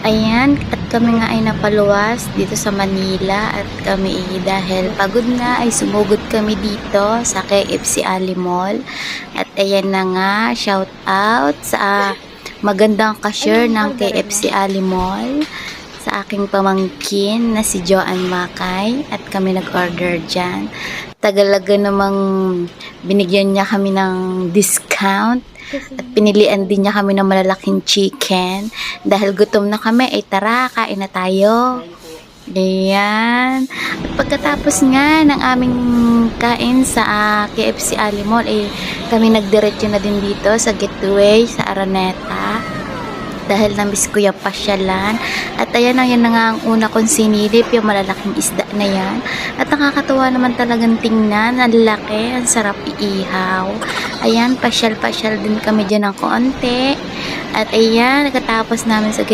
Ayan, at kami nga ay napaluwas dito sa Manila at kami dahil pagod na ay sumugod kami dito sa KFC Ali Mall. At ayan na nga, shout out sa magandang cashier ng KFC Ali Mall, sa aking pamangkin na si Joanne Makay, at kami nag-order dyan. Tagalaga namang binigyan niya kami ng discount at pinilian din niya kami ng malalaking chicken. Dahil gutom na kami, ay tara, kain na tayo. Ayan. At pagkatapos nga ng aming kain sa KFC Ali Mall, ay kami nagdiretso na din dito sa Gateway sa Araneta. Dahil na-miss ko yung pasyalan. At ayan na, yan na nga ang una kong sinilip, yung malalaking isda na yan. At nakakatuwa naman talagang tingnan. Ang laki, ang sarap iihaw. Ayan, pasyal-pasyal din kami dyan ng konti. At ayan, nakatapos namin sa